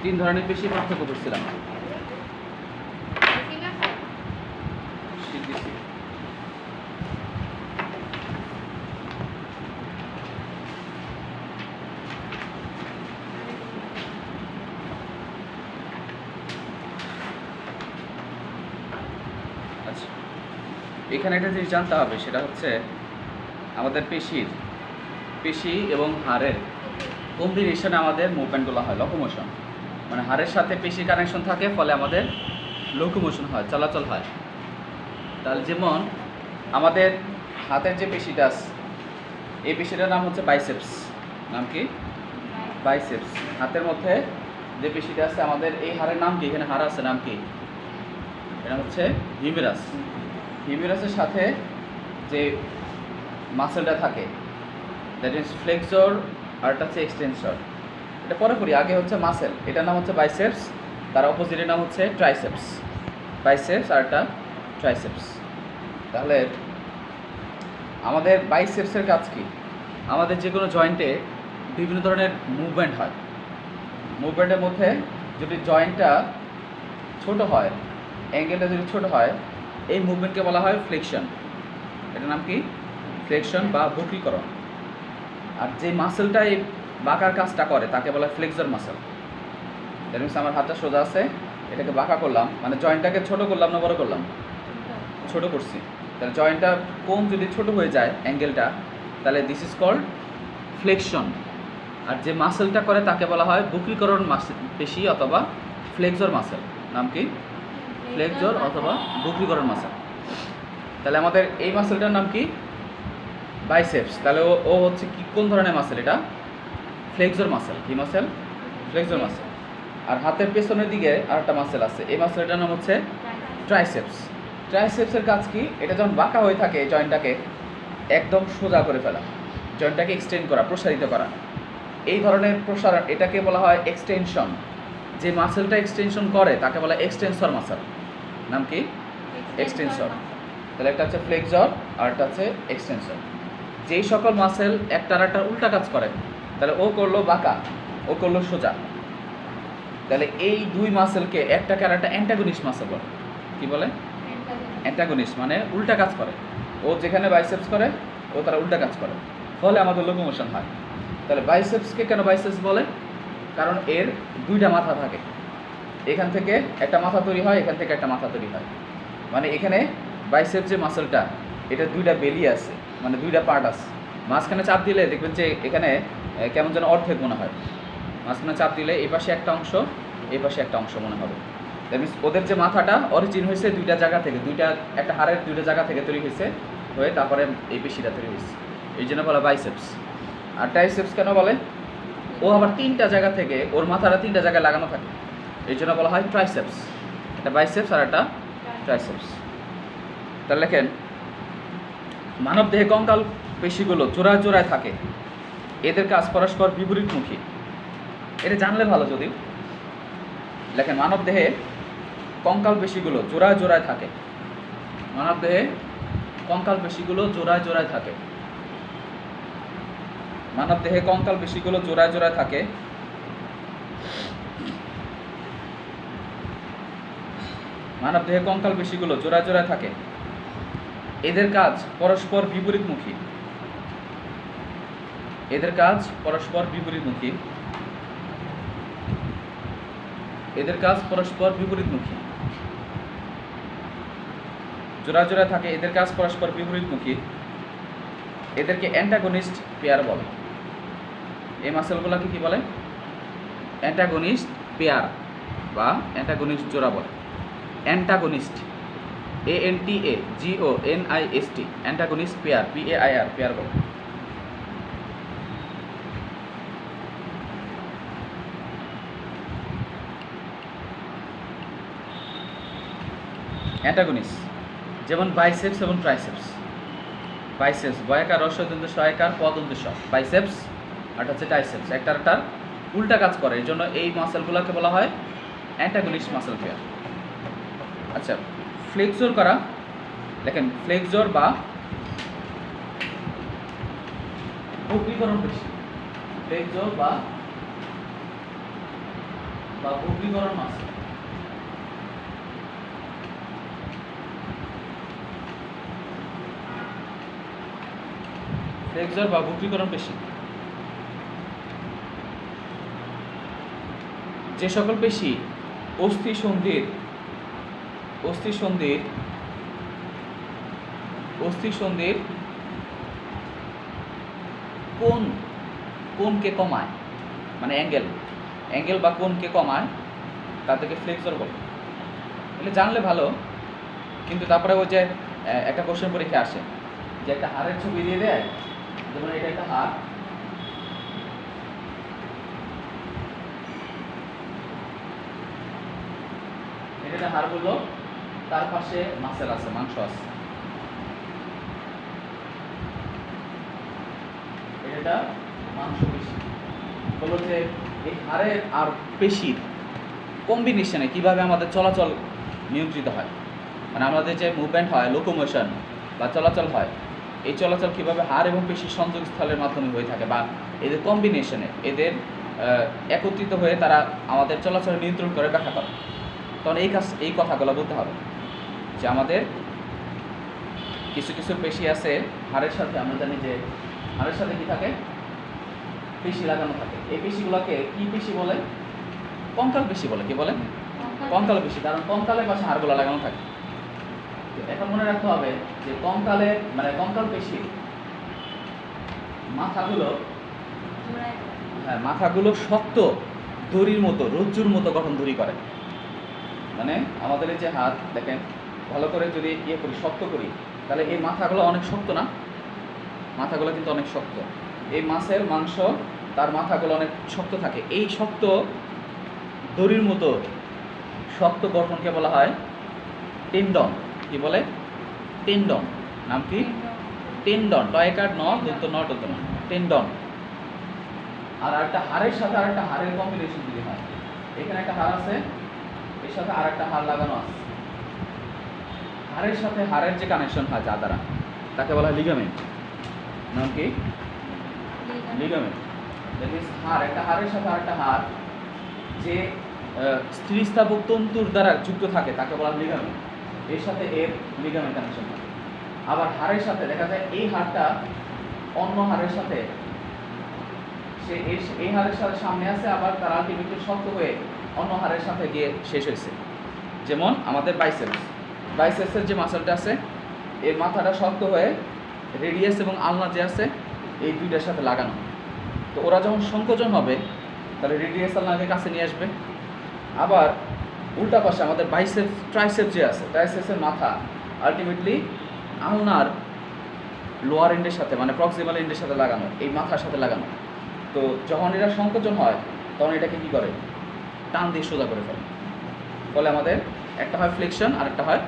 তিন ধরনের পেশি পার্থক্য করছিলাম। শিখতেছি। আচ্ছা, এখানে একটা জিনিস জানতে হবে, সেটা হচ্ছে আমাদের পেশি এবং হাড়ের কম্বিনেশনে আমাদের মুভমেন্টগুলো হয়, লোকোমোশন। মানে হাড়ের সাথে পেশি কানেকশন থাকে, ফলে আমাদের লোকোমোশন হয়, চলাচল হয়। তাহলে যেমন আমাদের হাতের যে পেশিটা আছে, এই পেশিটার নাম হচ্ছে বাইসেপস। নাম কি? বাইসেপস। হাতের মধ্যে যে পেশিটা আছে আমাদের, এই হাড়ের নাম কি? এখানে হাড় আছে, নাম কি? এটা হচ্ছে হিউমেরাস। হিউমেরাসের সাথে যে মাসেলটা থাকে, দ্যাট মিনস ফ্লেক্সর, আর এটা হচ্ছে এক্সটেনসর। এটা পরে করি, আগে হচ্ছে মাসেল, এটার নাম হচ্ছে বাইসেপস, তার অপোজিটের নাম হচ্ছে ট্রাইসেপস। বাইসেপস আর একটা ট্রাইসেপস। তাহলে আমাদের বাইসেপসের কাজ কি? আমাদের যে কোনো জয়েন্টে বিভিন্ন ধরনের মুভমেন্ট হয়। মুভমেন্টের মধ্যে যদি জয়েন্টটা ছোট হয়, অ্যাঙ্গেলটা যদি ছোট হয়, এই মুভমেন্টকে বলা হয় ফ্লেকশন। এটার নাম কি? ফ্লেকশন বা বক্রীকরণ। আর যে মাসেলটা এই বাঁকার কাজটা করে তাকে বলা হয় ফ্লেক্সর মাসেল। দ্যাট মিনস আমার হাতটা সোজা আছে, এটাকে বাঁকা করলাম, মানে জয়েন্টটাকে ছোট করলাম না বড় করলাম? ছোট করছি। তাহলে জয়েন্টটা কোণ যদি ছোট হয়ে যায়, অ্যাঙ্গেলটা, তাহলে দিস ইজ কল্ড ফ্লেকশন। আর যে মাসেলটা করে তাকে বলা হয় বক্রীকরণ পেশি অথবা ফ্লেক্সর মাসেল। নাম কি? ফ্লেক্সর অথবা বক্রীকরণ মাসেল। তাহলে আমাদের এই মাসেলটার নাম কি? বাইসেপস। তাহলে ও হচ্ছে কি, কোন ধরনের মাসেল? এটা ফ্লেক্সর মাসেল। কি মাসেল? Flexor muscle. আর হাতের পেছনের দিকে আর একটা মাসেল আছে, এই মাসেলটার নাম হচ্ছে ট্রাইসেপস। ট্রাইসেপসের কাজ কি? এটা যখন বাঁকা হয়ে থাকে, জয়েন্টটাকে একদম সোজা করে ফেলা, জয়েন্টটাকে এক্সটেন্ড করা, প্রসারিত করা। এই ধরনের প্রসারণ, এটাকে বলা হয় এক্সটেনশন। যে মাসেলটা এক্সটেনশন করে তাকে বলা হয় এক্সটেন্সর মাসেল। নাম কি? এক্সটেন্সর। তাহলে একটা হচ্ছে ফ্লেক্সর আর একটা হচ্ছে এক্সটেন্সর। যেই সকল মাসেল একটার একটা উল্টা কাজ করে, তাহলে ও করলো বাঁকা, ও করলো সোজা, তাহলে এই দুই মাসেলকে একটাকে আর একটা অ্যান্টাগনিস্ট মাসেল বলে। কি বলে? অ্যান্টাগনিস্ট, মানে উল্টা কাজ করে। ও যেখানে বাইসেপস করে, ও তারা উল্টা কাজ করে, ফলে আমাদের লোকোমোশন হয়। তাহলে বাইসেপসকে কেন বাইসেপস বলে? কারণ এর দুইটা মাথা থাকে, এখান থেকে একটা মাথা তৈরি হয়, এখান থেকে একটা মাথা তৈরি হয়। মানে এখানে বাইসেপ যে মাসেলটা, এটা দুইটা বেলি আছে, মানে দুইটা পার্ট আছে। মাঝখানে চাপ দিলে দেখবেন যে এখানে কেমন যেন অর্ধেক মনে হয়। মাঝখানে চাপ দিলে এই পাশে একটা অংশ, এই পাশে একটা অংশ মনে হবে। দ্যাট মিনস ওদের যে মাথাটা অরিজিন হয়েছে দুইটা জায়গা থেকে, একটা হাড়ের দুইটা জায়গা থেকে তৈরি হয়েছে, হয়ে তারপরে এই পেশিটা তৈরি হয়েছে, এই জন্য বলা বাইসেপস। আর ট্রাইসেপস কেন বলে? ও আবার তিনটা জায়গা থেকে, ওর মাথাটা তিনটা জায়গায় লাগানো থাকে, এই জন্য বলা হয় ট্রাইসেপস। একটা বাইসেপস আর একটা ট্রাইসেপস। তাহলে লেখেন, মানব দেহে কঙ্কাল পেশিগুলো জোড়ায় জোড়ায় থাকে, এদের কাজ পরস্পর বিপরীতমুখী। এটা জানলে ভালো। যদি লেখেন, মানব দেহে কঙ্কাল পেশিগুলো জোড়ায় জোড়ায় থাকে। মানব দেহে কঙ্কাল পেশিগুলো জোড়ায় জোড়ায় থাকে। মানব দেহে কঙ্কাল পেশিগুলো জোড়ায় জোড়ায় থাকে। মানব দেহে কঙ্কাল পেশিগুলো জোড়ায় জোড়ায় থাকে, এদের কাজ পরস্পর বিপরীতমুখী। এদের কাজ পরস্পর বিপরীতমুখী। এদের কাজ পরস্পর বিপরীতমুখী। জোড়া জোড়া থাকে, এদের কাজ পরস্পর বিপরীতমুখী। এদেরকে অ্যান্টাগনিস্ট পেয়ার বলে। এই মাসেলগুলোকে কি বলে? অ্যান্টাগনিস্ট পেয়ার বা অ্যান্টাগনিস্ট জোড়া বলে। Antagonist, ANTAGONIST, antagonist pair, PAIR, pair বলে। অ্যান্টাগনিস্ট যেমন বাইসেপস এবং ট্রাইসেপস। বাইসেপস বয়াকার রস্বদন্ত সহায়কার পদন্ত স, বাইসেপস, আর হচ্ছে ট্রাইসেপস, একটার উল্টা কাজ করে, এই জন্য এই মাসেলগুলোকে বলা হয় অ্যান্টাগনিস্ট মাসেল পেয়ার। আচ্ছা, ফ্লেক্সর করা, দেখেন ফ্লেক্সর বা বক্রীকরণ পেশি। ফ্লেক্সর বা বা বক্রীকরণ মাসেল। ফ্লেক্সর বা বক্রীকরণ পেশি। যে সকল পেশি অস্থি সন্ধির কোণকে কমায়, মানে অ্যাঙ্গেল বা কোণকে কমায়, তাদেরকে ফ্লেক্সর বলে। এগুলো জানলে ভালো, কিন্তু তারপরে ওই যে একটা কোশ্চেন পরীক্ষা আসে যে একটা হাড়ের ছবি দিয়ে দেয়, যেমন এটা একটা হাড়, এটা হাড় বললো, তার পাশে মাসেল আছে, মাংস আছে, এটা মাংসপেশি। বললো যে এই হাড়ের আর পেশির কম্বিনেশনে কিভাবে আমাদের চলাচল নিয়ন্ত্রিত হয়, মানে আমাদের যে মুভমেন্ট হয়, লোকোমোশন বা চলাচল হয়, এই চলাচল কিভাবে হাড় এবং পেশির সংযোগস্থলের মাধ্যমে হয়ে থাকে, বা এদের কম্বিনেশনে, এদের একত্রিত হয়ে তারা আমাদের চলাচল নিয়ন্ত্রণ করে ব্যাখ্যা করে। তখন এই কথাগুলো বলতে হবে যে আমাদের কিছু কিছু পেশি আছে হাড়ের সাথে, আমরা জানি যে হাড়ের সাথে কি থাকে, পেশি লাগানো থাকে। এই পেশিগুলোকে কি পেশি বলে? কঙ্কাল পেশি বলে। কি বলে? কঙ্কাল পেশি, কারণ কঙ্কালের পাশে হাড়গুলো লাগানো থাকে। এখন মনে রাখতে হবে যে কঙ্কাল পেশির মাথাগুলো শক্ত দড়ির মতো, রজ্জুর মতো গঠন দড়ি করে। মানে আমাদের এই যে হাত দেখেন, ভালো করে যদি করি, শক্ত করি, তাহলে এই মাথাগুলো অনেক শক্ত না? মাথাগুলো কিন্তু অনেক শক্ত। এই মাছের মাংস, তার মাথাগুলো অনেক শক্ত থাকে। এই শক্ত দড়ির মতো শক্ত গঠনকে বলা হয় টেন্ডন। কি বলে? টেন্ডন। নাম কি? টেন্ডন। টয়কার ন, দন্ত ন, দন্ত ন, টেন্ডন। আর একটা হাড়ের সাথে আর একটা হাড়ের কম্বিনেশন যদি হয়, এখানে একটা হাড় আছে, এর সাথে আর একটা হাড় লাগানো আছে, হাড়ের সাথে হাড়ের যে কানেকশন হয় যা দ্বারা, তাকে বলা হয় লিগামেন্ট। নাম কি? লিগামেন্ট। দ্যাট মিন্স হাড়, একটা হাড়ের সাথে আর একটা হাড় যে স্থিতিস্থাপক তন্তুর দ্বারা যুক্ত থাকে, তাকে বলা হয় লিগামেন্ট। এর সাথে এর লিগামেন্ট কানেকশন থাকে। আবার হাড়ের সাথে দেখা যায় এই হাড়টা অন্য হাড়ের সাথে, সে এই হাড়ের সাথে সামনে আছে, আবার তার আলটিমেটলি শক্ত হয়ে অন্য হাড়ের সাথে গিয়ে শেষ হয়েছে। যেমন আমাদের বাইসেপসের যে মাসলটা আছে, এর মাথাটা শক্ত হয়ে রেডিয়াস এবং আলনা যে আছে, এই দুইটার সাথে লাগানো। তো ওরা যখন সংকোচন হবে, তাহলে রেডিয়াস আলনাকে কাছে নিয়ে আসবে। আবার উল্টা পাশে আমাদের ট্রাইসেপস যে আছে, ট্রাইসেপসের মাথা আলটিমেটলি আলনার লোয়ার এন্ডের সাথে, মানে প্রক্সিমাল এন্ডের সাথে লাগানো, এই মাথার সাথে লাগানো। তো যখন এটা সংকোচন হয়, তখন এটাকে কী করে? টান দিয়ে সোজা করে ফেলে। ফলে আমাদের একটা হয় ফ্লেকশন আর একটা হয়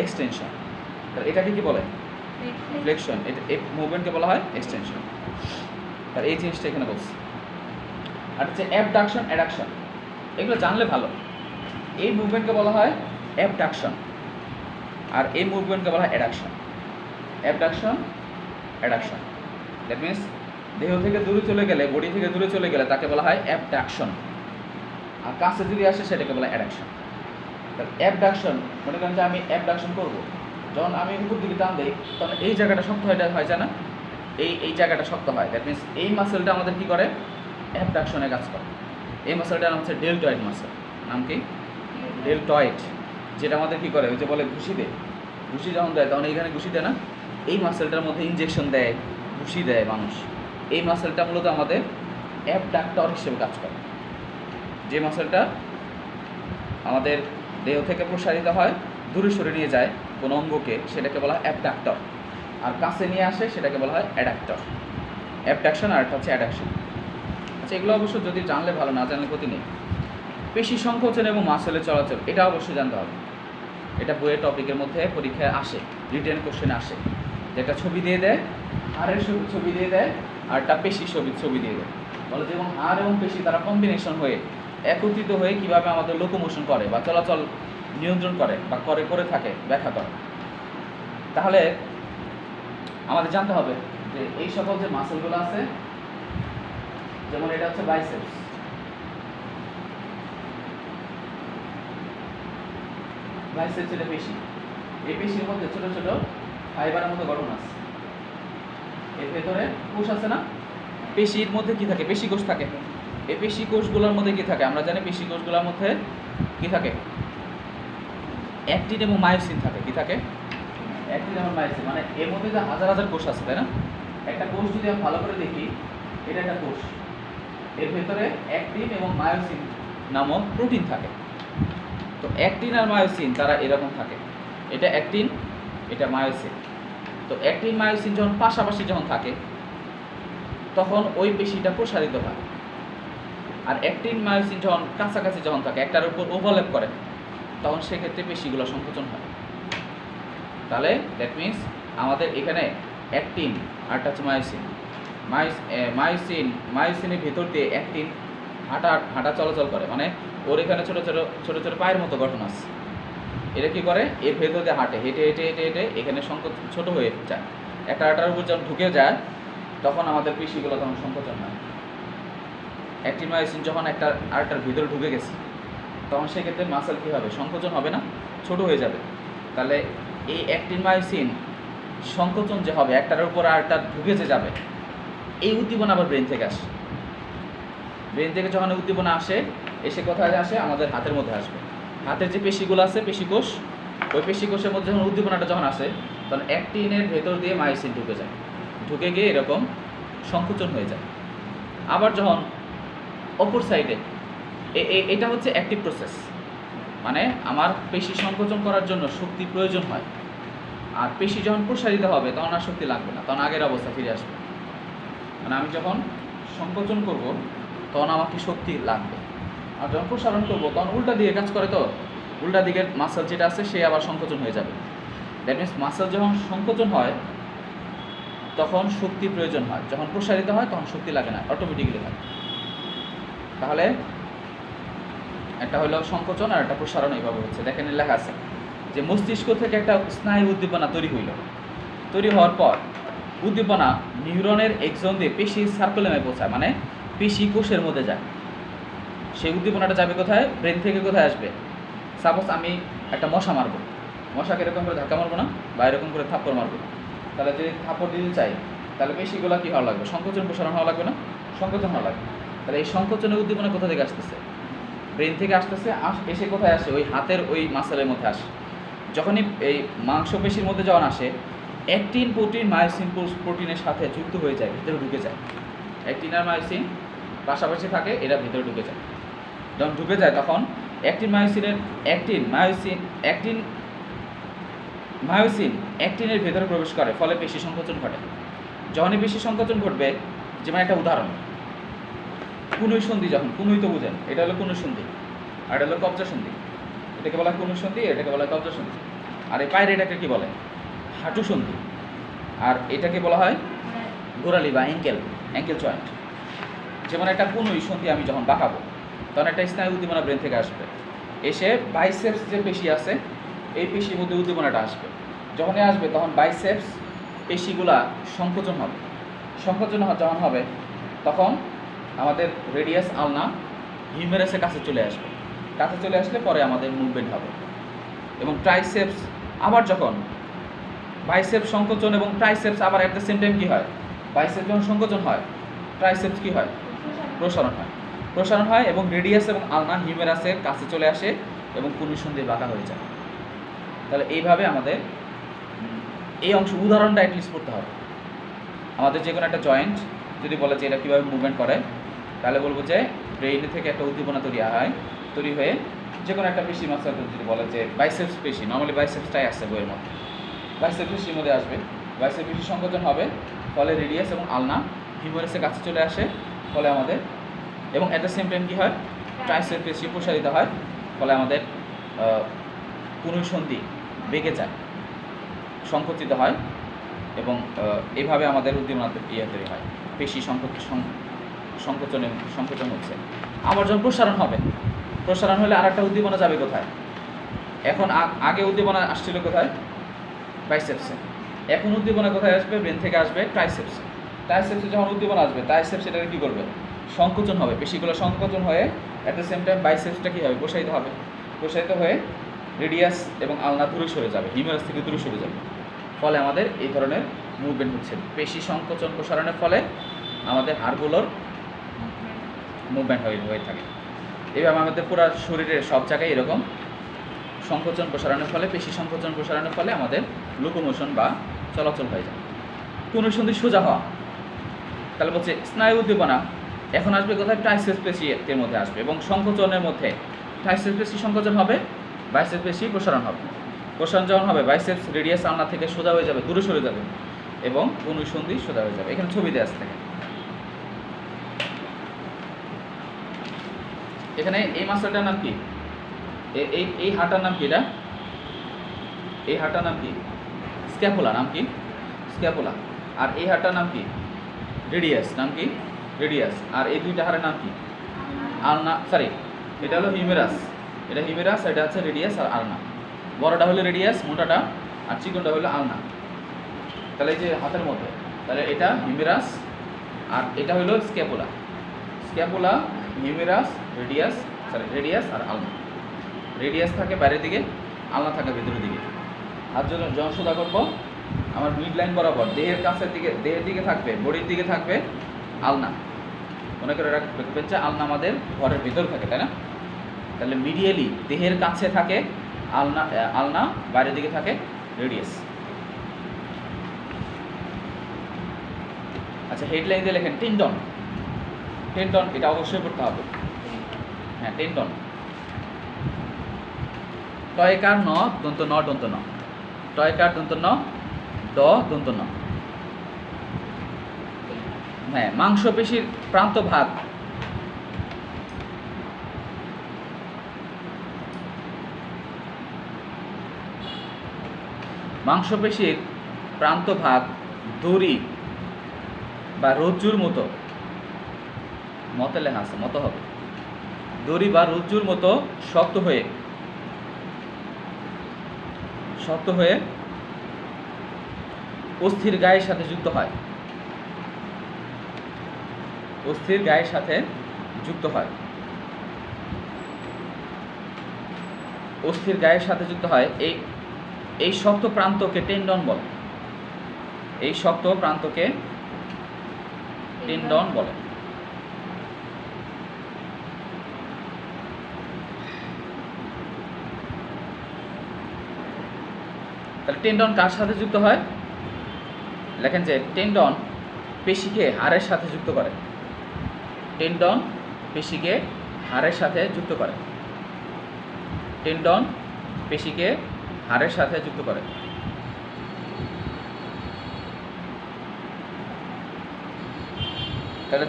এক্সটেনশন। তাহলে এটাকে কি বলে? ফ্লেকশন। এই মুভমেন্টকে বলা হয় এক্সটেনশন। আর এই জিনিসটা এখানে বলছি। আর হচ্ছে অ্যাবডাকশন, অ্যাডাকশন, এগুলো জানলে ভালো। এই মুভমেন্টকে বলা হয় অ্যাবডাকশন, আর এই মুভমেন্টকে বলা হয় addiction. Abduction, addiction, that means দেহ থেকে দূরে চলে গেলে, বডি থেকে দূরে চলে গেলে তাকে বলা হয় অ্যাবডাকশন, আর কাছে যদি আসে সেটাকে বলা হয় অ্যাডাকশন। অ্যাবডাকশন, মনে করেন যে আমি অ্যাবডাকশন করবো, যখন আমি উপর দিকে টান দিই, তখন এই জায়গাটা শক্ত হয় যায় না? এই জায়গাটা শক্ত হয়। দ্যাট মিনস এই মাসেলটা আমাদের কি করে? অ্যাবডাকশনে কাজ করে। এই মাসেলটার নাম হচ্ছে ডেলটয়েড মাসেল। নাম কি? ডেলটয়েড। যেটা আমাদের কি করে, ওই যে বলে ঘুষি দেয়, ঘুষি যখন দেয় তখন এইখানে ঘুষি দেয় না, এই মাসেলটার মধ্যে ইনজেকশন দেয়, ঘুষি দেয় মানুষ। এই মাসেলটা মূলত আমাদের অ্যাবডাক্টর হিসেবে কাজ করে। যে মাসেলটা আমাদের দেহ থেকে প্রসারিত হয়, দূরে সরে নিয়ে যায় কোনো অঙ্গকে, সেটাকে বলা হয় অ্যাবডাক্টর, আর কাছে নিয়ে আসে সেটাকে বলা হয় অ্যাডাক্টর। অ্যাবডাকশন আর একটা হচ্ছে অ্যাডাকশন। আচ্ছা, এগুলো অবশ্য যদি জানলে ভালো, না জানলে ক্ষতি নেই। পেশি সংকোচন এবং মাসেলের চলাচল, এটা অবশ্যই জানতে হবে। এটা বইয়ের টপিকের মধ্যে পরীক্ষায় আসে, রিটেন কোশ্চেনে আসে, যেটা ছবি দিয়ে দেয়, হাড়ের ছবি দিয়ে দেয়, আর একটা পেশি ছবি দিয়ে দেয়। বলে যে এবং হাড় এবং পেশি তারা কম্বিনেশন হয়ে, একত্রিত হয়ে কীভাবে আমাদের লোকোমোশন করে বা চলাচল নিয়ন্ত্রণ করে বা করে থাকে ব্যাখ্যা করে। তাহলে আমাদের জানতে হবে যে এই সকল যে মাসেলগুলো আছে, যেমন এটা হচ্ছে বাইসেপস, বাইসেপস এটা পেশি। এই পেশির মধ্যে ছোট ছোট ফাইবারের মতো গঠন আছে। এর ভেতরে কোষ আছে না, পেশির মধ্যে কি থাকে, পেশি কোষ থাকে। এই পেশি কোষগুলোর মধ্যে কি থাকে, আমরা জানি পেশি কোষগুলোর মধ্যে কি থাকে, অ্যাক্টিন এবং মায়োসিন থাকে। কি থাকে, অ্যাক্টিন এবং মায়োসিন। মানে এর মধ্যে যে হাজার হাজার কোষ আছে, তাই না? একটা কোষ যদি আমরা ভালো করে দেখি, এটা একটা কোষ, এর ভেতরে অ্যাক্টিন এবং মায়োসিন নামক প্রোটিন থাকে। তো অ্যাক্টিন আর মায়োসিন তারা এরকম থাকে, এটা অ্যাক্টিন, এটা মায়োসিন। তো অ্যাক্টিন মায়োসিন যখন পাশাপাশি যখন থাকে তখন ওই পেশিটা প্রসারিত হয়। আর অ্যাক্টিন মায়োসিন যখন কাছাকাছি যখন থাকে, একটার উপর ওভারল্যাপ করে, তখন সেক্ষেত্রে পেশিগুলো সংকোচন হয়। তাহলে দ্যাট মিনস আমাদের এখানে অ্যাক্টিন আর হচ্ছে মায়োসিন, মায়োসিনের ভেতর দিয়ে অ্যাক্টিন হাঁটা চলাচল করে। মানে ওর এখানে ছোটো ছোটো ছোটো ছোটো পায়ের মতো গঠন আছে। এটা কী করে, এর ভেতর দিয়ে হাঁটে, হেঁটে হেঁটে হেঁটে হেঁটে এখানে সংকোচন ছোটো হয়ে যায়। একটা আটার উপর যখন ঢুকে যায় তখন আমাদের পেশিগুলো তখন সংকোচন হয়। অ্যাক্টিন মায়োসিন যখন একটা আরেকটার ভিতরে ঢুকে গেছে তখন সেক্ষেত্রে মাসেল কী হবে, সংকোচন হবে না, ছোট হয়ে যাবে। তাহলে এই অ্যাক্টিন মায়োসিন সংকোচন যে হবে, একটার উপর আরেকটা ঢুকে যে যাবে, এই উদ্দীপনা আবার ব্রেন থেকে আসে। ব্রেন থেকে যখন উদ্দীপনা আসে, এসে কোথায় আসে, আমাদের হাতের মধ্যে আসবে। হাতের যে পেশিগুলো আছে, পেশিকোষ, ওই পেশিকোষের মধ্যে যখন উদ্দীপনাটা যখন আসে, তখন অ্যাক্টিনের ভেতর দিয়ে মায়োসিন ঢুকে যায়, ঢুকে গিয়ে এরকম সংকোচন হয়ে যায়। আবার যখন অপর সাইডে, এটা হচ্ছে অ্যাক্টিভ প্রসেস, মানে আমার পেশি সংকোচন করার জন্য শক্তি প্রয়োজন হয়। আর পেশি যখন প্রসারিত হবে তখন আর শক্তি লাগবে না, তখন আগের অবস্থা ফিরে আসবে। মানে আমি যখন সংকোচন করব তখন আমাকে শক্তি লাগবে, আর যখন প্রসারণ করবো তখন উল্টা দিকে কাজ করে। তো উল্টা দিকের মাসেল যেটা আছে সে আবার সংকোচন হয়ে যাবে। দ্যাট মিনস মাসেল যখন সংকোচন হয় তখন শক্তি প্রয়োজন হয়, যখন প্রসারিত হয় তখন শক্তি লাগে না, অটোমেটিক্যালি হয়। তাহলে একটা হলো সংকোচন আর একটা প্রসারণ এইভাবে হচ্ছে। দেখেন লেখা আছে যে মস্তিষ্ক থেকে একটা স্নায়ু উদ্দীপনা তৈরি হওয়ার পর উদ্দীপনা নিউরনের এক্সন দিয়ে পেশির সার্কুলেমে পৌঁছায়, মানে পেশি কোষের মধ্যে যায়। সেই উদ্দীপনাটা যাবে কোথায়, ব্রেন থেকে কোথায় আসবে। সাপোজ আমি একটা মশা মারবো, মশাকে এরকম করে ধাক্কা মারবো না, বা এরকম করে থাপ্পড় মারবো। তাহলে যদি থাপ্পড় দিতে চাই তাহলে পেশিগুলো কী হওয়া লাগবে, সংকোচন প্রসারণ হওয়া লাগবে না, সংকোচন হওয়া লাগবে। তাহলে এই সংকোচনের উদ্দীপনা কোথা থেকে আসতেছে, ব্রেন থেকে আসতেছে। এসে কোথায় আসে, ওই হাতের ওই মাসেলের মধ্যে আসে। যখনই এই মাংসপেশির মধ্যে যখন আসে, অ্যাক্টিন প্রোটিন মায়োসিন প্রোটিনের সাথে যুক্ত হয়ে যায়, ভিতরে ঢুকে যায়। অ্যাক্টিন আর মায়োসিন পাশাপাশি থাকে, এরা ভিতরে ঢুকে যায়। যখন ঢুকে যায় তখন মায়োসিন অ্যাক্টিনের ভেতরে প্রবেশ করে, ফলে পেশি সংকোচন ঘটে। যখনই পেশি সংকোচন ঘটবে, যেমন একটা উদাহরণ, কুনুই সন্ধি, যখন কুনুই তো বুঝেন, এটা হলো কুনুই সন্ধি আর এটা হলো কবজা সন্ধি। এটাকে বলা হয় কুনুই সন্ধি, এটাকে বলা হয় কবজা সন্ধি। আর এই পায়ের এটাকে কী বলে, হাঁটু সন্ধি। আর এটাকে বলা হয় গোড়ালি বা অ্যাঙ্কেল জয়েন্ট। যেমন একটা কুনুই সন্ধি আমি যখন বাঁকাবো তখন একটা স্নায়ু উদ্দীপনা ব্রেন থেকে আসবে, এসে বাইসেপস যে পেশি আছে এই পেশির মধ্যে উদ্দীপনাটা আসবে। যখনই আসবে তখন বাইসেপস পেশিগুলা সংকোচন হবে। সংকোচন যখন হবে তখন আমাদের রেডিয়াস আলনা হিউমেরাসের কাছে চলে আসবে। কাছে চলে আসলে পরে আমাদের মুভমেন্ট হবে। এবং ট্রাইসেপস আবার যখন বাইসেপস সংকোচন এবং ট্রাইসেপস আবার অ্যাট দ্য সেম টাইম কী হয়, বাইসেপস যখন সংকোচন হয় ট্রাইসেপস কী হয়, প্রসারণ হয় এবং রেডিয়াস এবং আলনা হিউমেরাসের কাছে চলে আসে এবং কুনুই সন্ধি বাঁকা হয়ে যায়। তাহলে এইভাবে আমাদের এই অংশ উদাহরণটা অ্যাটলিস্ট পড়তে হবে। আমাদের যে কোনো একটা জয়েন্ট যদি বলে যে এটা কীভাবে মুভমেন্ট করে, তাহলে বলবো যে ব্রেইন থেকে একটা উদ্দীপনা তৈরি হয়ে যে কোনো একটা পেশি মাসেল যদি বলে যে বাইসেপস পেশি, নর্মালি বাইসেপসটাই আসছে বইয়ের মধ্যে, বাইসেপস পেশির মধ্যে আসবে, বাইসেপস পেশি সংকোচন হবে, ফলে রেডিয়াস এবং আলনা হিউমেরাসের কাছে চলে আসে, ফলে আমাদের এবং অ্যাট দ্য সেম টাইম কী হয়, ট্রাইসেপস পেশি প্রসারিত হয়, ফলে আমাদের কুনুই সন্ধি বেঁকে যায়, সংকুচিত হয় এবং এইভাবে আমাদের উদ্দীপনা তৈরি হয়, পেশি সংকোচন হচ্ছে। আবার যখন প্রসারণ হলে আর একটা উদ্দীপনা যাবে কোথায়, এখন আগে উদ্দীপনা আসছিল কোথায়, বাইসেপসে। এখন উদ্দীপনা কোথায় আসবে, ব্রেন থেকে আসবে ট্রাইসেপসে যখন উদ্দীপনা আসবে ট্রাইসেপস এটাকে কী করবে, সংকোচন হবে, পেশিগুলো সংকোচন হয়ে অ্যাট দ্য সেম টাইম বাইসেপসটা কী হবে, প্রসারিত হয়ে রেডিয়াস এবং আলনা দূরে সরে যাবে, হিউমেরাস থেকে দূরে সরে যাবে, ফলে আমাদের এই ধরনের মুভমেন্ট হচ্ছে। পেশি সংকোচন প্রসারণের ফলে আমাদের হাড়গুলোর মুভমেন্ট হয়ে থাকে। এইভাবে আমাদের পুরো শরীরের সব জায়গায় এরকম সংকোচন প্রসারণের ফলে, পেশি সংকোচন প্রসারণের ফলে আমাদের লোকোমোশন বা চলাচল হয়ে যায়। কোনসন্ধি সোজা হওয়া, তাহলে বলছে স্নায়ু উদ্দীপনা এখন আসবে কোথায়? ট্রাইসেপস পেশির মধ্যে আসবে, এবং সংকোচনের মধ্যে ট্রাইসেপস পেশি সংকোচন হবে, বাইসেপস পেশি প্রসারণ হবে। প্রসারণ যখন হবে বাইসেপস রেডিয়াস আলনা থেকে সোজা হয়ে যাবে, দূরে সরে যাবে, এবং কোনসন্ধি সোজা হয়ে যাবে। এখানে ছবি দেওয়া আছে দেখেন। এখানে এই মাসলটার নাম কি? এই হাড়টার নাম কি? এটা এই হাড়টার নাম কি? স্ক্যাপুলা। নাম কি? স্ক্যাপুলা। আর এই হাড়টার নাম কি? রেডিয়াস। নাম কি? রেডিয়াস। আর এই দুইটা হাড়ের নাম কি? আলনা, সরি, এটা হলো হিউমেরাস, এটা হিউমেরাস, এটা হচ্ছে রেডিয়াস আর আলনা। বড়টা হলো রেডিয়াস, মোটাটা, আর চিকনটা হলো আলনা। তাহলে এই যে হাতের মধ্যে, তাহলে এটা হিউমেরাস আর এটা হলো scapula. Scapula, humerus, radius, sorry radius আর আলনা। রেডিয়াস থাকে বাইরের দিকে, আলনা থাকে ভেতরের দিকে। আর যখন সোজা করবো আমার মিড লাইন বরাবর দেহের কাছের দিকে, দেহের দিকে থাকবে, বডির দিকে থাকবে আলনা। মনে করে রাখবেন যে আলনা আমাদের ঘরের ভেতর থাকে, তাই না? তাহলে মিডিয়ালি দেহের কাছে থাকে আলনা, আলনা বাইরের দিকে থাকে রেডিয়াস। আচ্ছা, হেডলাইন দিয়ে লেখেন টেন্ডন। টেন্ডন এটা অবশ্যই পড়তে হবে। হ্যাঁ, টেন্ডন। টয়কার ন দন্ত ন দন্ত ন, টয়কার দন্ত ন, ড দন্ত ন। হ্যাঁ, মাংসপেশির প্রান্ত ভাগ, মাংসপেশির প্রান্ত ভাগ দড়ি বা রজ্জুর মতো, মতে লেখা আছে, মতো হবে, দড়ি বা রজ্জুর মতো শক্ত হয়ে অস্থির গায়ের সাথে যুক্ত হয়, অস্থির গায়ের সাথে যুক্ত হয়, অস্থির গায়ের সাথে যুক্ত হয়। এই শক্ত প্রান্তকে টেন্ডন বলে, এই শক্ত প্রান্তকে টেন্ডন বলে। তাহলে টেন্ডন কার সাথে যুক্ত হয়? লেখেন যে টেন্ডন পেশিকে হাড়ের সাথে যুক্ত করে, টেন্ডন পেশিকে হাড়ের সাথে যুক্ত করে, টেন্ডন পেশিকে হাড়ের সাথে যুক্ত করে। তাহলে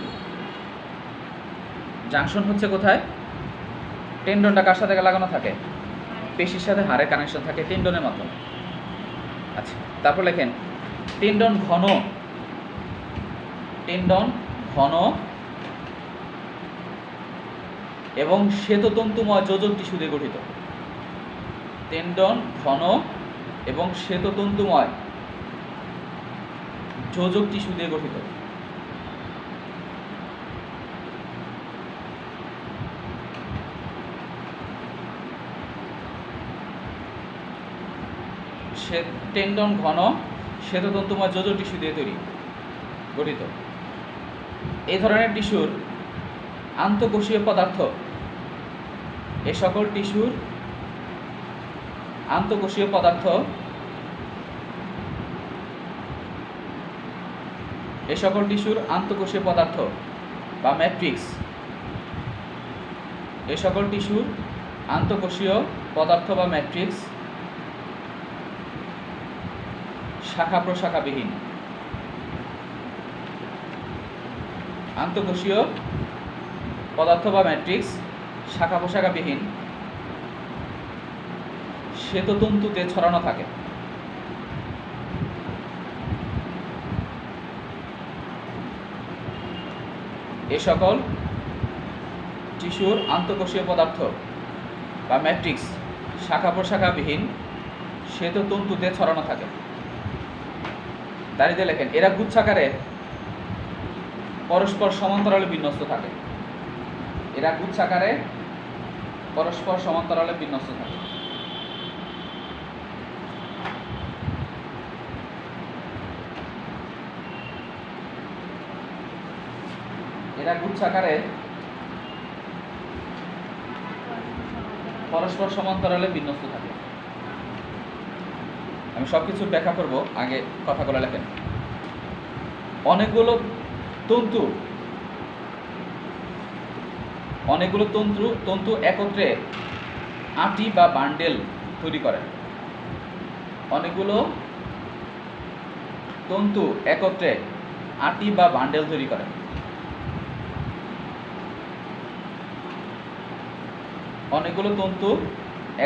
জাংশন হচ্ছে কোথায়? টেন্ডনটা কার সাথে লাগানো থাকে? পেশির সাথে হাড়ের কানেকশন থাকে টেন্ডনের মাধ্যমে। আচ্ছা, তারপর লেখেন টেন্ডন ঘন, টেন্ডন ঘন এবং শ্বেততন্তুময় যোজক টিস্যু দিয়ে গঠিত, টেন্ডন ঘন এবং শ্বেততন্তুময় যোজক টিস্যু দিয়ে গঠিত। টেন্ডন ঘন শ্বেততন্তুময় যোজক টিস্যু দিয়ে গঠিত। এই ধরনের টিস্যুর আন্তঃকোষীয় পদার্থ, এ সকল টিস্যুর আন্তঃকোষীয় পদার্থ, এ সকল টিস্যুর আন্তঃকোষীয় পদার্থ বা ম্যাট্রিক্স, এ সকল টিস্যুর আন্তঃকোষীয় পদার্থ বা ম্যাট্রিক্স শাখা প্রশাখাবিহীন, আন্তঃকোষীয় পদার্থ বা ম্যাট্রিক্স শাখা প্রশাখাবিহীন শ্বেততন্তুতে ছড়ানো থাকে। এ সকল টিস্যুর আন্তঃকোষীয় পদার্থ বা ম্যাট্রিক্স শাখা প্রশাখাবিহীন শ্বেততন্তুতে ছড়ানো থাকে। দাঁড়িয়ে লেখেন এরা গুচ্ছাকারে পরস্পর সমান্তরালে বিন্যস্ত থাকে, এরা গুচ্ছাকারে পরস্পর সমান্তরালে বিন্যস্ত থাকে। এরা গুচ্ছাকারে পরস্পর সমান্তরালে বিন্যস্ত থাকে। আমি সবকিছু ব্যাখ্যা করব, আগে কথাগুলো লেখেন। অনেকগুলো তন্তু একত্রে আটি বা বান্ডেল তৈরি করে। অনেকগুলো তন্তু একত্রে আটি বা বান্ডেল তৈরি করে। অনেকগুলো তন্তু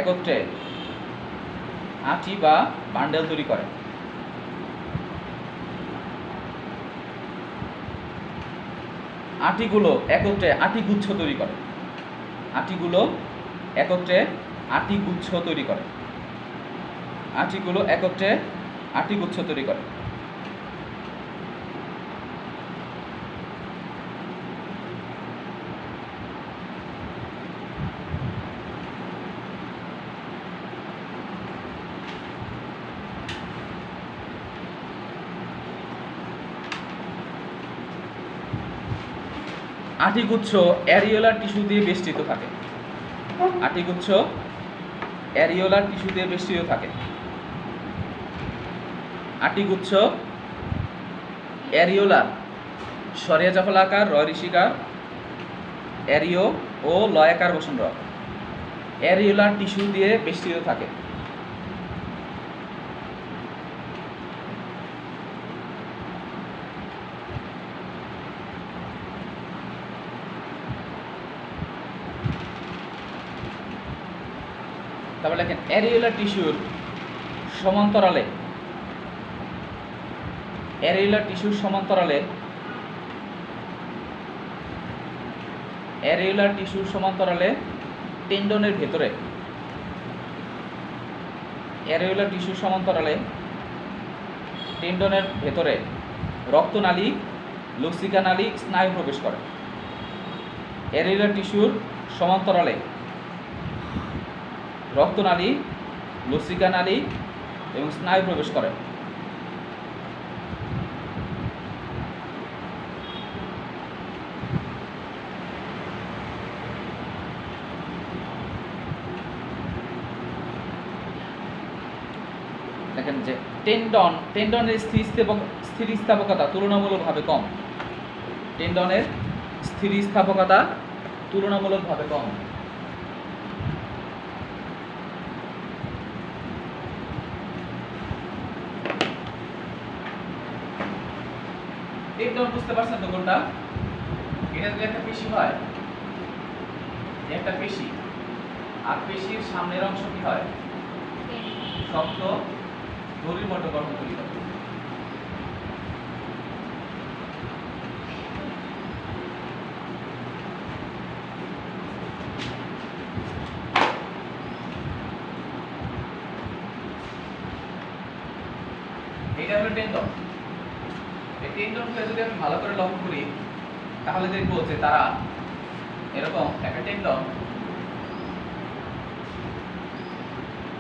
একত্রে আটি বা বান্ডেল তৈরি করে। আটিগুলো একত্রে আটিগুচ্ছ তৈরি করে। আটিগুলো একত্রে আটিগুচ্ছ তৈরি করে। আটিগুলো একত্রে আটিগুচ্ছ তৈরি করে। আটিগুচ্ছ অ্যারিওলার টিস্যু দিয়ে বেষ্টিত থাকে। আটিগুচ্ছ অ্যারিওলার টিস্যু দিয়ে বেষ্টিত থাকে। আটিগুচ্ছ অ্যারিওলার সরিয়া জাফলাকার, রয় ঋষিকার, অ্যারিও ও লয়াকার বসুন্ধরা অ্যারিওলার টিস্যু দিয়ে বেষ্টিত থাকে। তারপরে লেখেন অ্যারিওলার টিস্যুর সমান্তরালে, অ্যারিওলার টিস্যুর সমান্তরালে, অ্যারিওলার টিস্যুর সমান্তরালে টেন্ডনের ভেতরে, অ্যারিওলার টিস্যুর সমান্তরালে টেন্ডনের ভেতরে রক্তনালী, লসিকা নালী, স্নায়ু প্রবেশ করে। অ্যারিওলার টিস্যুর সমান্তরালে রক্তনালী, লসিকা নালী এবং স্নায়ু প্রবেশ করে। দেখেন যে টেন্ডনের স্থিতিস্থাপকতা তুলনামূলকভাবে কম। টেন্ডনের স্থিতিস্থাপকতা তুলনামূলকভাবে কম। টেন্ডন বুঝতে পারছেন তো কোনটা? এটা যদি একটা পেশি হয়, একটা পেশি, আর পেশির সামনের অংশ কি হয়? শক্ত দড়ির মতো গঠন তৈরি করে। এটা হলো টেন্ডন। এই টেন্ডনকে যদি আমি ভালো করে লক্ষ্য করি তাহলে দেখবো যে তারা এরকম একটা টেন্ডন,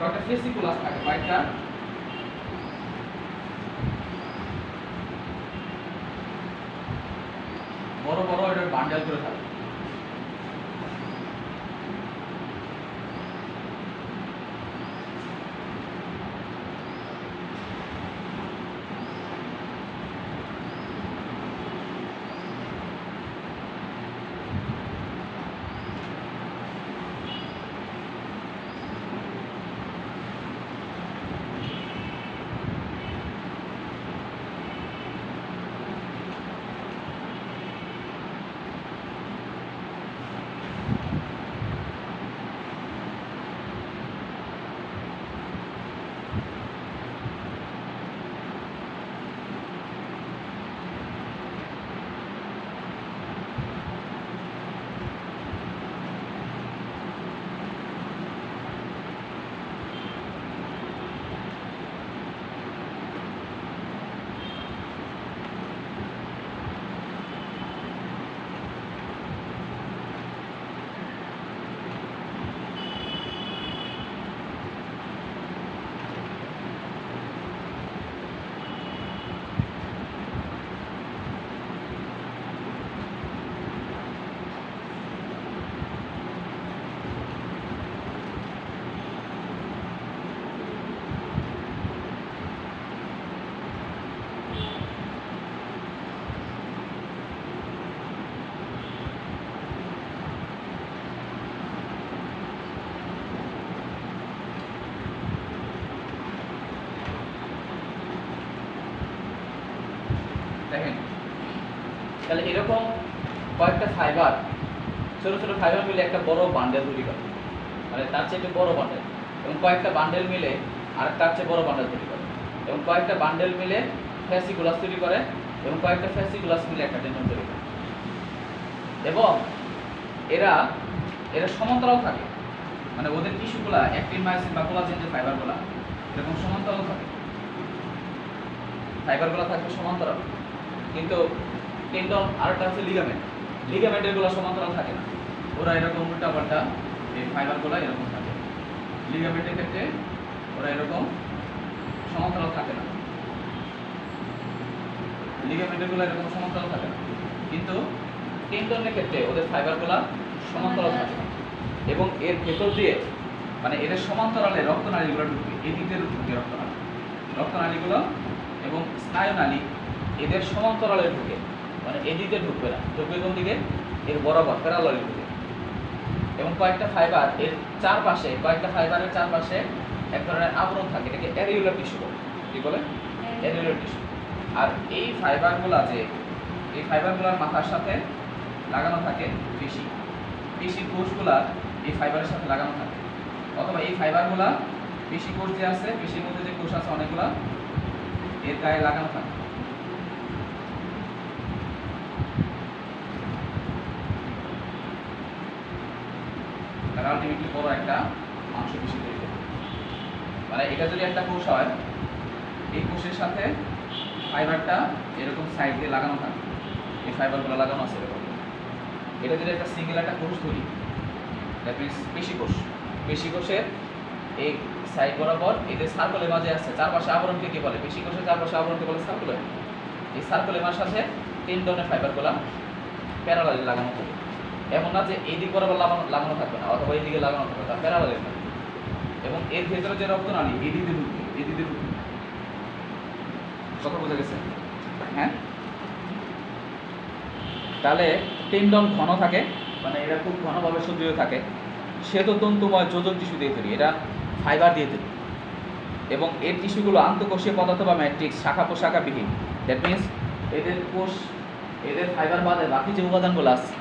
একটা ফেসিকুলাস থাকে কয়েকটা, বড় বড় এটার বান্ডেল করে থাকে। তাহলে এরকম কয়েকটা ফাইবার, ছোট ছোট ফাইবার মিলে একটা বড় বান্ডেল তৈরি করে, মানে তার চেয়ে একটু বড় বান্ডেল, এবং কয়েকটা বান্ডেল মিলে আর তার চেয়ে বড় বান্ডেল তৈরি করে, এবং কয়েকটা বান্ডেল মিলে ফ্যাসিকুলাস তৈরি করে, এবং কয়েকটা ফ্যাসিকুলাস মিলে একটা টেন্ডন তৈরি করে। এবং এরা এরা সমান্তরাল থাকে, মানে ওদের টিস্যুগুলা অ্যাক্টিন মায়োসিন বা কোলাজেন যে ফাইবারগুলা এরকম সমান্তরাল থাকে, ফাইবারগুলো থাকবে সমান্তরাল। কিন্তু টেন্ডন আরেকটা আছে লিগামেন্ট, লিগামেন্টের গুলো সমান্তরাল থাকে না, ওরা এরকম উল্টা পাল্টা, এই ফাইবারগুলো এরকম থাকে। লিগামেন্টের ক্ষেত্রে ওরা এরকম সমান্তরাল থাকে না, লিগামেন্টের গুলো এরকম সমান্তরাল থাকে না, কিন্তু টেন্ডনের ক্ষেত্রে ওদের ফাইবারগুলো সমান্তরাল থাকে। এবং এর ভেতর দিয়ে, মানে এদের সমান্তরালে রক্তনালীগুলো ঢুকবে, এদিকে ঢুকবে রক্তনালী, রক্তনালীগুলো এবং স্নায়ুনালী এদের সমান্তরালে ঢুকে, মানে এদিকে ঢুকবে না, ঢুকবে কোন দিকে, এর বরাবর প্যারালালি ঢুকে। এবং কয়েকটা ফাইবার এর চারপাশে, কয়েকটা ফাইবারের চারপাশে এক ধরনের আবরণ থাকে, এটাকে অ্যারিউলার টিস্যু বলে। কি বলে? অ্যারিউলার টিস্যু। আর এই ফাইবারগুলা যে, এই ফাইবারগুলোর মাথার সাথে লাগানো থাকে পেশি, পেশি কোষগুলা এই ফাইবারের সাথে লাগানো থাকে, অথবা এই ফাইবারগুলা পেশি কোষ যে আছে, পেশির মধ্যে যে কোষ আছে অনেকগুলা, এর গায়ে লাগানো থাকে। তারা আলটিমেটলি বড় একটা মাংসপেশি তৈরি করে। মানে এটা যদি একটা কোষ হয়, এই কোষের সাথে ফাইবারটা এরকম সাইড দিয়ে লাগানো থাকে, এই ফাইবারগুলো লাগানো আছে এরকম। এটা যদি একটা সিঙ্গেল একটা কোষ ধরি, দ্যাট মিনস পেশি কোষ, পেশি কোষের এই সাইড বরাবর এদের সার্কলের মাঝে আছে, চারপাশে আবরণকে কি বলে? পেশি কোষের চারপাশে আবরণকে বলে সার্কুলের। এই সার্কুলের সাথে টেন্ডনের ফাইবারগুলো প্যারালালি লাগানো থাকে, এমন না যে এই দিক বরাবর লাগানো থাকবে না, অথবা এই দিকে লাগানো থাকবে, তার প্যারালালি থাকবে। এবং এর ভেতরে যে রক্তনালী এদিকে ঢুকবে, এদিকে ঢুকবে। কথা বোঝা গেছে? হ্যাঁ। তাহলে টেন্ডন ঘন থাকে, মানে এরা খুব ঘনভাবে সক্রিয় থাকে। শ্বেততন্তুময় যোজক টিস্যু দিয়ে তৈরি, এটা ফাইবার দিয়ে তৈরি। এবং এর টিস্যুগুলো আন্তঃকোষীয় পদার্থ বা ম্যাট্রিক্স, শাখা প্রশাখাবিহীন। দ্যাট মিনস এদের কোষ, এদের ফাইবার বাদে বাকি যে উপাদানগুলো আছে,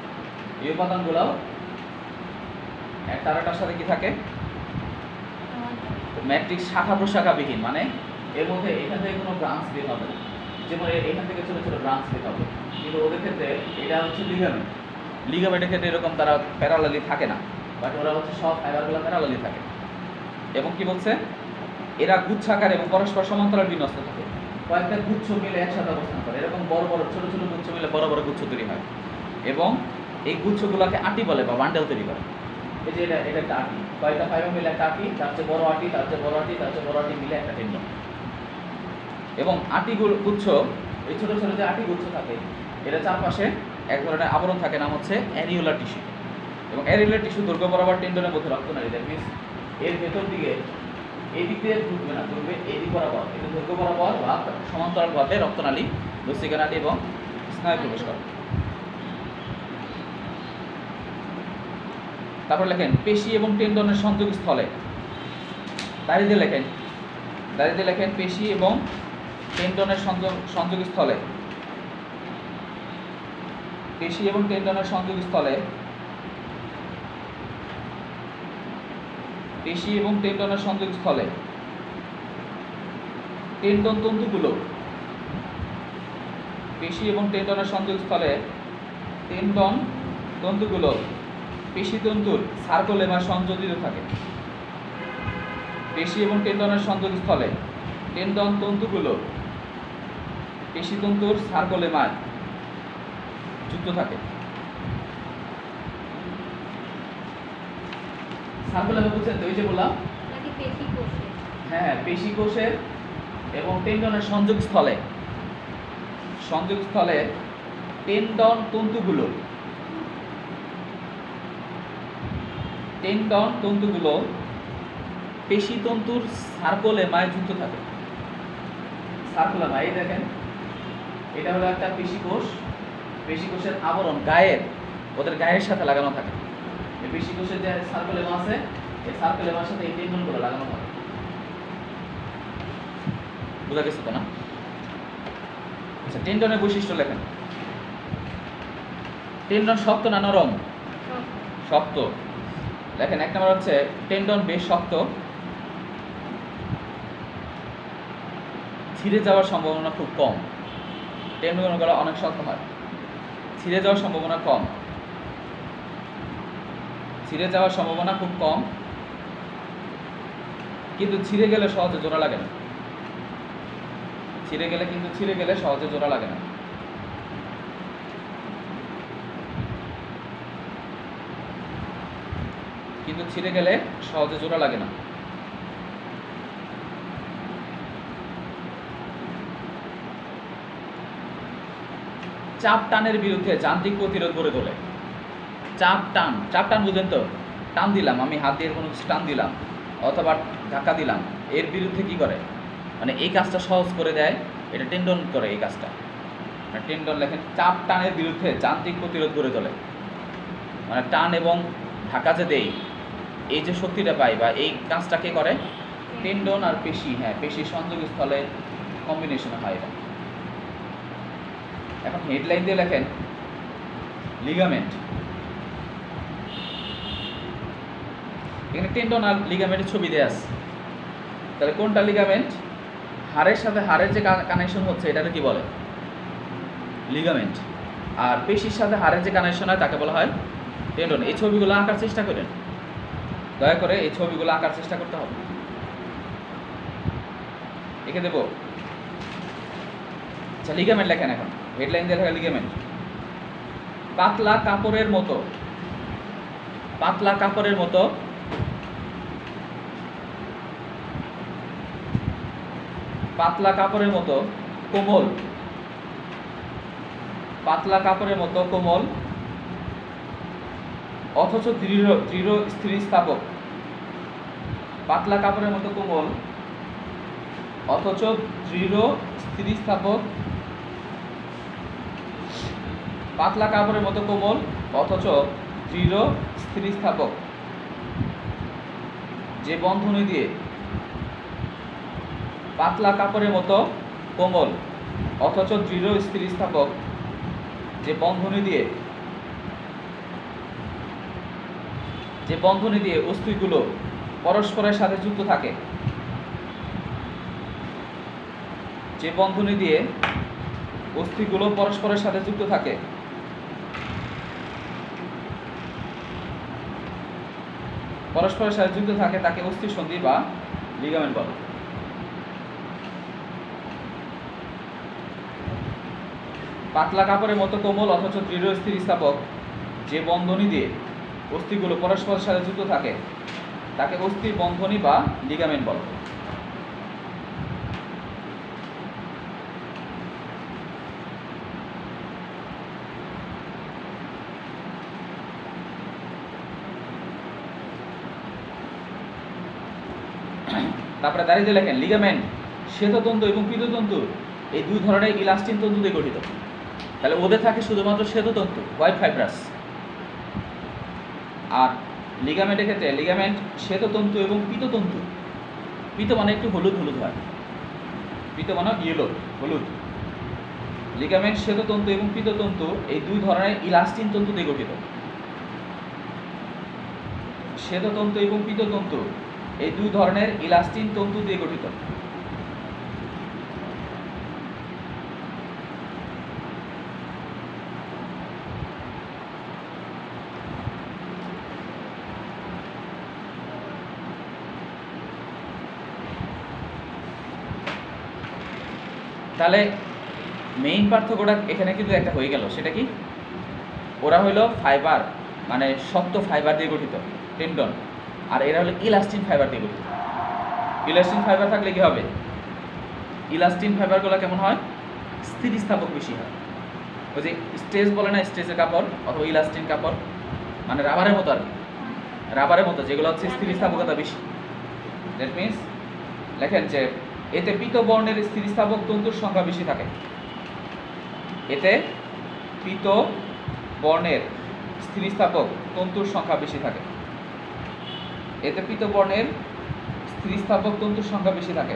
এই উপাদানগুলোও একটা আরেকটার সাথে কি থাকে? ম্যাট্রিক্স, শাখা প্রশাখাবিহীন, মানে এর মধ্যে এখান থেকে কোনো ব্রাঞ্চ বের হবে না, যেমন এখান থেকে ছোটো ছোটো ব্রাঞ্চ বের হবে। কিন্তু ওদের ক্ষেত্রে এটা হচ্ছে লিগামেন্ট, লিগামেন্টের ক্ষেত্রে এরকম তারা প্যারালালি থাকে না, বাট ওরা হচ্ছে সব ফাইবারগুলো প্যারালালি থাকে। এবং কি বলছে? এরা গুচ্ছাকার এবং পরস্পর সমান্তরাল বিন্যস্ত থাকে, কয়েকটা গুচ্ছ মিলে একসাথে অবস্থান করে, এরকম বড় বড় ছোট ছোট গুচ্ছ মিলে বড় বড় গুচ্ছ তৈরি হয়। এবং এই গুচ্ছগুলোকে আটি বলে বা বান্ডেল তৈরি করে। এই যে এটা একটা আটি, কয়েকটা ফাইবার মিলে একটা আটি, তার চেয়ে বড় আটি, তার চেয়ে বড় আটি, তার চেয়ে বড় আটি মিলে একটা টেন্ডন। এবং আটি গুচ্ছ, এই ছোট ছোট যে আটি গুচ্ছ থাকে, এটা চারপাশে এক ধরনের আবরণ থাকে, নাম হচ্ছে অ্যারিউলার টিস্যু। এবং অ্যারিউলার টিস্যু দৈর্ঘ্য বরাবর টেন্ডনের মধ্যে রক্তনালী, দ্যাট মিনস এর ভেতর দিকে এই দিক দিয়ে ঢুকবে না, ঢুকবে এই দিক বরাবর, এটা দৈর্ঘ্য বরাবর বা সমান্তরালভাবে রক্তনালী, লসিকা নালী এবং স্নায়ু প্রবেশ করে। তারপর লেখেন পেশি এবং টেন্ডনের সংযোগ স্থলে, দাঁড়িয়ে লেখেন, দাঁড়িয়ে লেখেন পেশি এবং টেন্ডনের সংযোগ স্থলে, পেশি এবং টেন্ডনের সংযোগ স্থলে, পেশি এবং টেন্ডনের সংযোগ স্থলে টেন্ডন তন্তুগুলো, পেশি এবং টেন্ডনের সংযোগ স্থলে টেন্ডন তন্তুগুলো পেশি তন্তুর সার্কোলেমার সংযোজিত থাকে। পেশি এবং টেন্ডনের সংযোগ স্থলে টেন্ডন তন্তুগুলো পেশি তন্তুর সার্কোলেমার যুক্ত থাকে। সার্কোলেমা বুঝছেন তো? ওই যে বললাম, হ্যাঁ, পেশি কোষের এবং টেন্ডনের সংযোগ স্থলে টেন্ডন তন্তুগুলো পেশি তন্তুর সার্কোলেমায় যুক্ত থাকে। সার্কোলেমা, এই দেখেন, এটা হলো একটা পেশি কোষ, পেশি কোষের আবরণ গায়ের, ওদের গায়ের সাথে লাগানো থাকে। এই পেশি কোষের যে সার্কোলেমা আছে, এই সার্কোলেমার সাথে এই টেন্ডনগুলো লাগানো থাকে। বুঝা গেছে তো না? আচ্ছা, টেন্ডনের বৈশিষ্ট্য লেখেন। টেন্ডন শক্ত না নরম? শক্ত। দেখেন 1 নম্বর হচ্ছে টেন্ডন বেশ শক্ত, ছিঁড়ে যাওয়ার সম্ভাবনা খুব কম। টেন্ডনগুলো অনেক শক্ত হয়, ছিঁড়ে যাওয়ার সম্ভাবনা কম, ছিঁড়ে যাওয়ার সম্ভাবনা খুব কম, কিন্তু ছিঁড়ে গেলে সহজে জোড়া লাগে না। ছিঁড়ে গেলে সহজে জোড়া লাগে না। কিন্তু ছিঁড়ে গেলে সহজে জোড়া লাগে না। চাপ টানের বিরুদ্ধে যান্ত্রিক প্রতিরোধ গড়ে তোলে। চাপ টান বুঝেন তো? টান দিলাম, আমি হাত দিয়ে কোনো টান দিলাম অথবা ধাক্কা দিলাম, এর বিরুদ্ধে কি করে, মানে এই কাজটা সহজ করে দেয়, এটা টেন্ডন করে এই কাজটা। মানে টেন্ডন লেখেন চাপ টানের বিরুদ্ধে যান্ত্রিক প্রতিরোধ গড়ে তোলে। মানে টান এবং ধাক্কা যে দেই, এই যে শক্তিটা পাই বা এই কাজটা কে করে? টেন্ডন আর পেশি। হ্যাঁ, পেশি সংযোগস্থলে কম্বিনেশন হয় এটা। এখন হেডলাইন দিয়ে লেখেন লিগামেন্ট। এখানে টেন্ডন আর লিগামেন্টের ছবি দেয়া আছে। তাহলে কোনটা লিগামেন্ট? হাড়ের সাথে হাড়ের যে কানেকশন হচ্ছে এটাকে কি বলে? লিগামেন্ট। আর পেশির সাথে হাড়ের যে কানেকশন হয় তাকে বলা হয় টেন্ডন। এই ছবিগুলো আঁকার চেষ্টা করেন, দয়া করে এই ছবিগুলো আঁকার চেষ্টা করতে হবে। এঁকে দেবো। আচ্ছা, লিগামেন্ট লেখেন এখন। হেডলাইন দিয়ে লেখা লিগামেন্ট। পাতলা কাপড়ের মতো, পাতলা কাপড়ের মতো পাতলা কাপড়ের মতো কোমল, পাতলা কাপড়ের মতো কোমল অথচ দৃঢ় স্থিতিস্থাপক। পাতলা কাপড়ের মতো কোমল অথচ দৃঢ় স্থিতিস্থাপক। পাতলা কাপড়ের মতো কোমল অথচ দৃঢ় স্থিতিস্থাপক যে বন্ধনী দিয়ে, পাতলা কাপড়ের মতো কোমল অথচ দৃঢ় স্থিতিস্থাপক যে বন্ধনী দিয়ে অস্থিগুলো পরস্পরের সাথে যুক্ত থাকে, যে বন্ধনী দিয়ে অস্থিগুলো পরস্পরের সাথে যুক্ত থাকে, পরস্পরের সাথে যুক্ত থাকে তাকে অস্থি সন্ধি বা লিগামেন্ট বলে। পাতলা কাপড়ের মতো কোমল অথচ দৃঢ় স্থিতিস্থাপক যে বন্ধনী দিয়ে অস্থিগুলো পরস্পরের সাথে যুক্ত থাকে তাকে অস্থি বন্ধনী বা লিগামেন্ট বলে। তারপরে দাঁড়িয়ে লেখেন লিগামেন্ট শ্বেততন্তু এবং পীততন্তু এই দুই ধরনের ইলাস্টিন তন্তু দিয়ে গঠিত। তাহলে ওদের থাকে শুধুমাত্র শ্বেততন্তু, হোয়াইট ফাইব্রাস। আর লিগামেন্টের ক্ষেত্রে লিগামেন্ট শ্বেততন্তু এবং পীততন্তু। পীত মানে একটু হলুদ হলুদ হয়, পীত মানে ইয়েলো হলুদ। লিগামেন্ট শ্বেততন্তু এবং পীততন্তু এই দুই ধরনের ইলাস্টিন তন্তু দিয়ে গঠিত। শ্বেততন্তু এবং পীততন্তু এই দুই ধরনের ইলাস্টিন তন্তু দিয়ে গঠিত। তাহলে মেইন পার্থক্যটা এখানে কিন্তু একটা হয়ে গেল, সেটা কি? ওরা হলো ফাইবার, মানে শক্ত ফাইবার দিয়ে গঠিত টেন্ডন, আর এরা হলো ইলাস্টিন ফাইবার দিয়ে গঠিত। ইলাস্টিন ফাইবার থাকলে কি হবে? ইলাস্টিন ফাইবারগুলো কেমন হয়? স্থিতিস্থাপক বেশি হয়। ওই যে স্টেজ বলে না, স্টেজের কাপড় অথবা ইলাস্টিন কাপড়, মানে রাবারের মতো আর কি, রাবারের মতো, যেগুলো হচ্ছে স্থিতিস্থাপকতা বেশি। দ্যাট মিনস লেখেন যে এতে পীত বর্ণের স্থিতিস্থাপক তন্তুর সংখ্যা বেশি থাকে। এতে পীত বর্ণের স্থিতিস্থাপক তন্তুর সংখ্যা বেশি থাকে। এতে পীত বর্ণের স্থিতিস্থাপক তন্তুর সংখ্যা বেশি থাকে।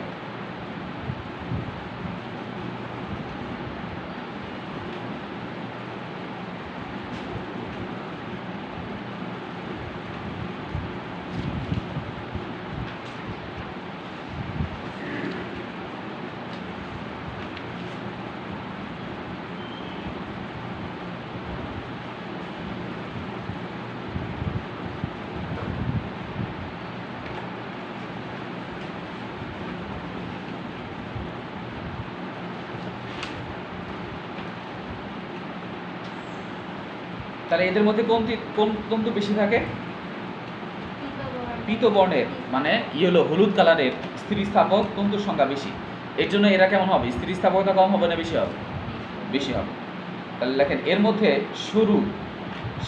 তাহলে এদের মধ্যে কোন তন্তু বেশি থাকে? পীতবর্ণের মানে ইয়েলো হলুদ কালারের স্থিতিস্থাপক তন্তুর সংখ্যা বেশি। এর জন্য এরা কেমন হবে? স্থিতিস্থাপকতা কম হবে না বেশি হবে? বেশি হবে। তাহলে দেখেন এর মধ্যে সরু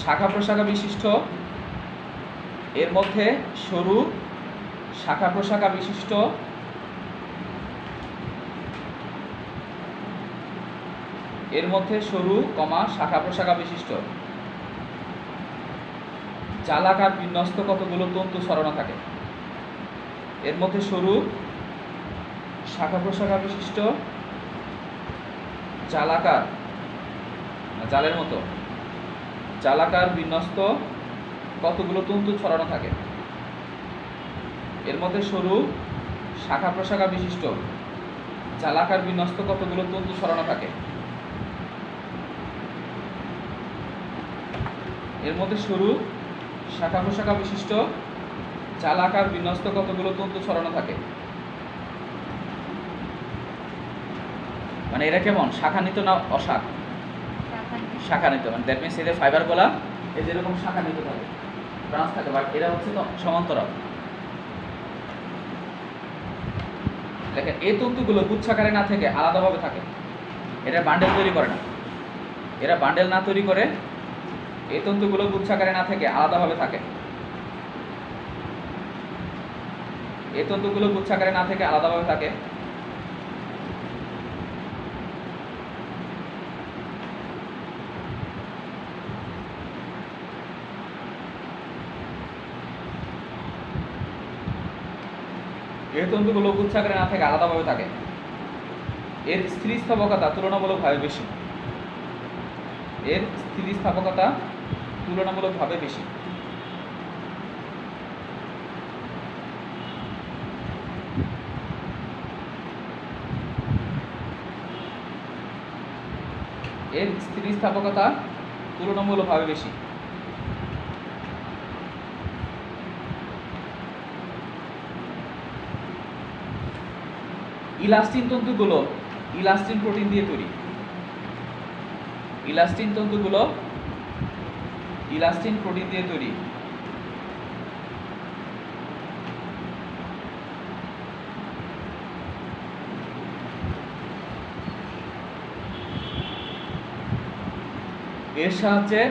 শাখা প্রশাখা বিশিষ্ট, এর মধ্যে সরু শাখা প্রশাখা বিশিষ্ট এর মধ্যে সরু শাখা প্রশাখা বিশিষ্ট জালাকার বিন্যস্ত কতগুলো তন্তু ছড়ানো থাকে? এর মধ্যে সরু শাখা প্রশাখা বিশিষ্ট জালাকার জালের মতো জালাকার বিন্যস্ত কতগুলো তন্তু ছড়ানো থাকে? এর মধ্যে সরু শাখা প্রশাখা বিশিষ্ট জালাকার বিন্যস্ত কতগুলো তন্তু ছড়ানো থাকে? এর মধ্যে সরু শাখা প্রশাখা বিশিষ্ট জালাকার বিন্যস্ত কতগুলো তন্তু ছড়ানো থাকে? মানে এরা কেমন শাখানিত না অশাখ? শাখানিত। মানে দ্যাট মিনস এদের ফাইবারগুলা এই যেরকম শাখানিত থাকে, ব্রাঞ্চ থাকে, বাট এরা হচ্ছে তো সমান্তরাল। দেখেন এই তন্তুগুলো গুচ্ছাকারে না থেকে আলাদাভাবে থাকে, এরা বান্ডেল তৈরি করে না। এরা বান্ডেল না তৈরি করে এই তন্তুগুলো গুচ্ছাকারে না থেকে আলাদাভাবে থাকে। এই তন্তুগুলো গুচ্ছাকারে না থেকে আলাদাভাবে থাকে। এই তন্তুগুলো গুচ্ছাকারে না থেকে আলাদাভাবে থাকে। এর স্থিতিস্থাপকতা তুলনামূলকভাবে বেশি। এর স্থিতিস্থাপকতা তুলনামূলকভাবে বেশি। এর স্থিতিস্থাপকতা তুলনামূলকভাবে বেশি। ইলাস্টিন তন্তুগুলো ইলাস্টিন প্রোটিন দিয়ে তৈরি। ইলাস্টিন তন্তুগুলো ইলাস্টিন প্রোটিন দিয়ে তৈরি। এর সাহায্যে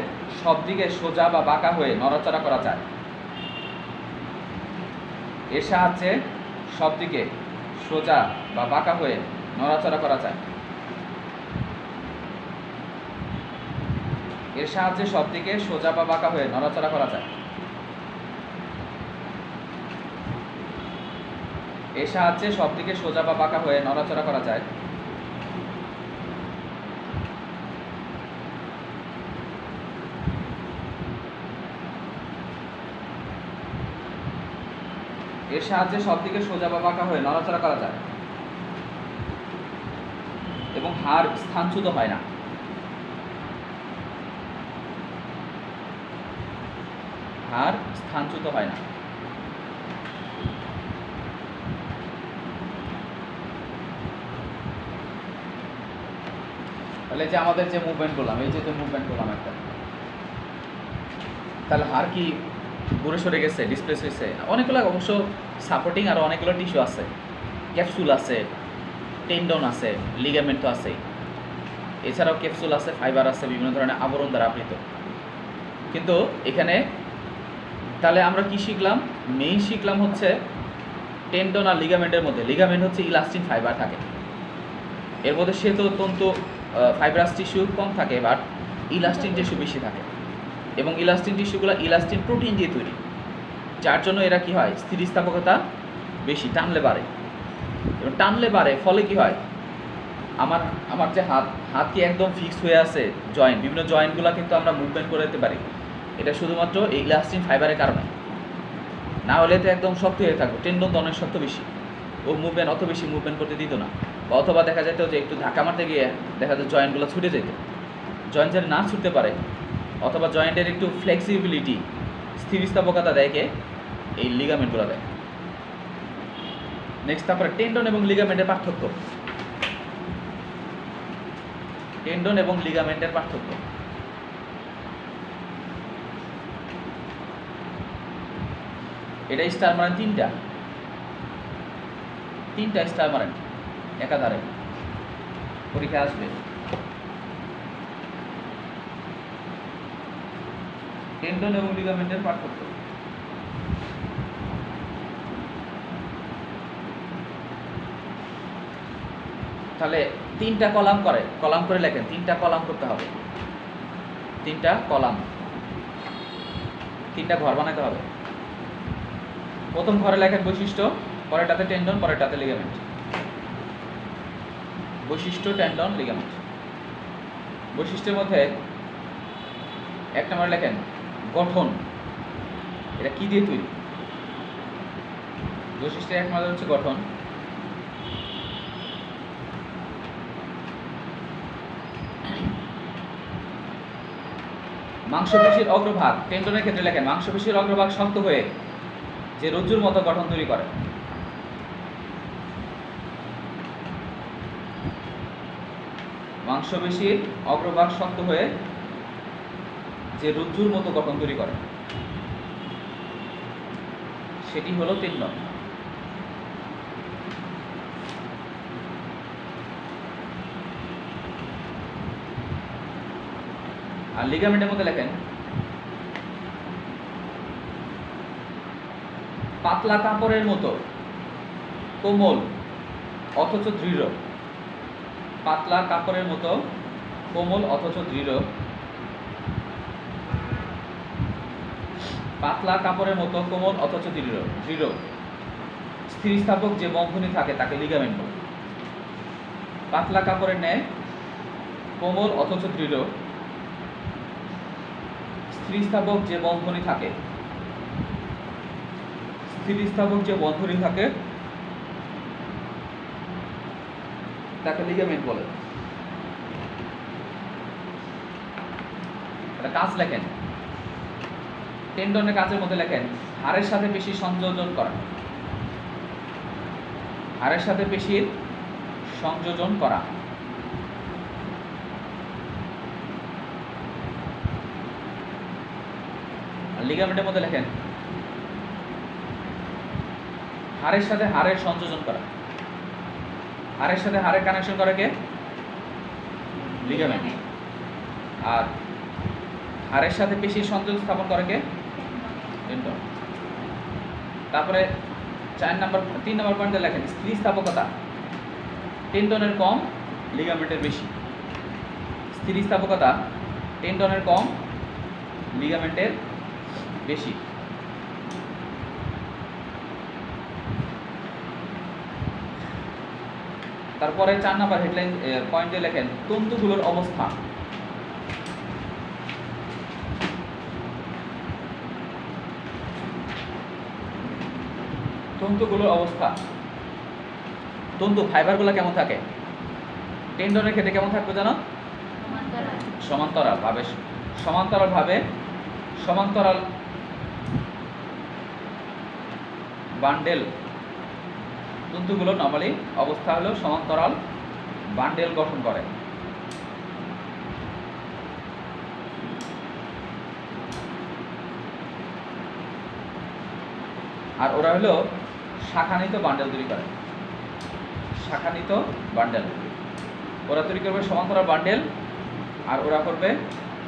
সব দিকে সোজা বা বাঁকা হয়ে নড়াচড়া করা যায়। এর সাহায্যে সব দিকে সোজা বা বাঁকা হয়ে নড়াচড়া করা যায়। এর সাহায্যে সব দিকে সোজা বা বাঁকা হয়ে নড়াচড়া করা যায়। এর সাহায্যে সব দিকে সোজা বা বাঁকা হয়ে নড়াচড়া করা যায়। এর সাহায্যে সব দিকে সোজা বা বাঁকা হয়ে নড়াচড়া করা যায় এবং হাড় স্থানচ্যুত হয় না। হাড় স্থানচ্যুত হয় না। তাহলে যে আমাদের যে মুভমেন্ট করলাম, এই যে মুভমেন্ট করলাম একটা, তাহলে হাড় কি ঘুরে সরে গেছে, ডিসপ্লেস হয়েছে? অনেকগুলো অবশ্য সাপোর্টিং আরও অনেকগুলো টিস্যু আছে, ক্যাপসুল আছে, টেন্ডন আছে, লিগামেন্ট তো আছেই। এছাড়াও ক্যাপসুল আছে, ফাইবার আছে, বিভিন্ন ধরনের আবরণ দ্বারা আবৃত। কিন্তু এখানে তাহলে আমরা কি শিখলাম? মেইন শিখলাম হচ্ছে টেন্ডন আর লিগামেন্টের মধ্যে লিগামেন্ট হচ্ছে ইলাস্টিন ফাইবার থাকে, এর মধ্যে সে তো তন্তু ফাইব্রাস টিস্যু কম থাকে, বাট ইলাস্টিন টিস্যু বেশি থাকে। এবং ইলাস্টিন টিস্যুগুলো ইলাস্টিন প্রোটিন দিয়ে তৈরি, যার জন্য এরা কি হয়? স্থিতিস্থাপকতা বেশি, টানলে বাড়ে। এবং টানলে বাড়ে ফলে কি হয়? আমার যে হাত কি একদম ফিক্স হয়ে আছে, জয়েন্ট, বিভিন্ন জয়েন্টগুলো কিন্তু আমরা মুভমেন্ট করে দিতে পারি, এটা শুধুমাত্র এই ইলাস্টিন ফাইবারের কারণে। না হলে তো একদম শক্ত হয়ে থাকবে। টেন্ডন তো অনেক শক্ত বেশি, ও অত বেশি মুভমেন্ট করতে দিত না। বা অথবা দেখা যেত যে একটু ধাক্কা মারতে গিয়ে দেখা যায় জয়েন্টগুলো ছুটে যেত। জয়েন্ট যেন না ছুটতে পারে, অথবা জয়েন্টের একটু ফ্লেক্সিবিলিটি, স্থিতিস্থাপকতা দেয় কে? এই লিগামেন্টগুলো দেয়। নেক্সট, তারপরে টেন্ডন এবং লিগামেন্টের পার্থক্য। টেন্ডন এবং লিগামেন্টের পার্থক্য। এটা স্টার মানে তিনটা স্টার মারেন একাধারে, পরীক্ষা আসবে। টেন্ডন এবং লিগামেন্টের পার্থক্য। তাহলে তিনটা কলাম করে লেখেন, তিনটা কলাম করতে হবে, তিনটা ঘর বানাতে হবে। প্রথম ঘরে লেখেন বৈশিষ্ট্য, পরেরটাতে টেন্ডন, পরেরটাতে লিগামেন্ট। বৈশিষ্ট্য, টেন্ডন, লিগামেন্ট। বৈশিষ্ট্যের মধ্যে এক নম্বরে লেখেন গঠন, এটা কি দিয়ে তৈরি। বৈশিষ্ট্যের এক নম্বর হচ্ছে গঠন। মাংসপেশির অগ্রভাগ, টেন্ডনের ক্ষেত্রে লেখেন মাংসপেশির অগ্রভাগ শক্ত হয়ে যে রজ্জুর মতো গঠন তৈরি করে। মাংসপেশির অগ্রভাগ শক্ত হয়ে যে রজ্জুর মতো গঠন তৈরি করে, সেটি হলো টেন্ডন। আর লিগামেন্টের মধ্যে লেখেন পাতলা কাপড়ের মতো কোমল অথচ দৃঢ়। পাতলা কাপড়ের মতো কোমল অথচ দৃঢ়। পাতলা কাপড়ের মতো কোমল অথচ দৃঢ়। স্থিতিস্থাপক যে বন্ধনী থাকে তাকে লিগামেন্ট বলে। পাতলা কাপড়ের ন্যায় কোমল অথচ দৃঢ়, স্থিতিস্থাপক যে বন্ধনী থাকে তাকে লিগামেন্ট বলে। কাজ লেখেন, টেন্ডনের কাজের মধ্যে লেখেন হাড়ের সাথে পেশি সংযোজন করা। হাড়ের সাথে পেশির সংযোজন করা। লিগামেন্টের মধ্যে লেখেন হাড়ের সাথে হাড়ের সংযোজন করা। হাড়ের সাথে হাড়ের কানেকশন করে কে? লিগামেন্ট। আর হাড়ের সাথে পেশির সংযোগ স্থাপন করে কে? টেন্ডন। তারপরে 3 নম্বর পয়েন্টে লেখেন স্থিতিস্থাপকতা। টেন্ডনের কম, লিগামেন্টের বেশি। স্থিতিস্থাপকতা টেন্ডনের কম, লিগামেন্টের বেশি। তারপরে 4 নম্বর হেডলাইন পয়েন্টে লেখেন তন্তুগুলোর অবস্থা। তন্তু ফাইবারগুলো কেমন থাকে? টেন্ডনের ক্ষেত্রে কেমন থাকবে জানো? সমান্তরাল বান্ডেল। তন্তুগুলো নরমালি অবস্থা হলো সমান্তরাল বান্ডেল গঠন করে। আর ওরা হলো শাখানিত বান্ডেল তৈরি করে। ওরা তৈরি করবে সমান্তরাল বান্ডেল, আর ওরা করবে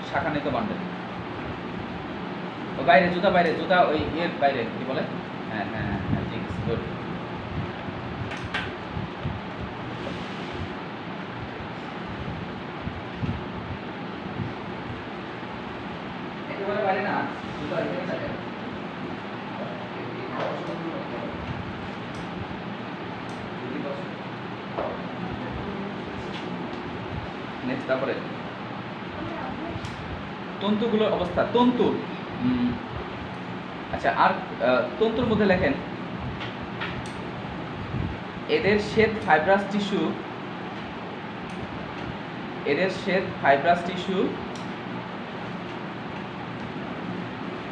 শাখানিত বান্ডেল। বাইরে জুতা ওই এর বাইরে কি বলে? হ্যাঁ, ঠিক আছে, গুড। একেবারে বাইরে না, জুতা এখানে থাকে। নেক্সট, তারপরে তন্তুগুলোর অবস্থা। আচ্ছা, আর তন্তুর মধ্যে লেখেন এদের শ্বেত ফাইব্রাস টিস্যু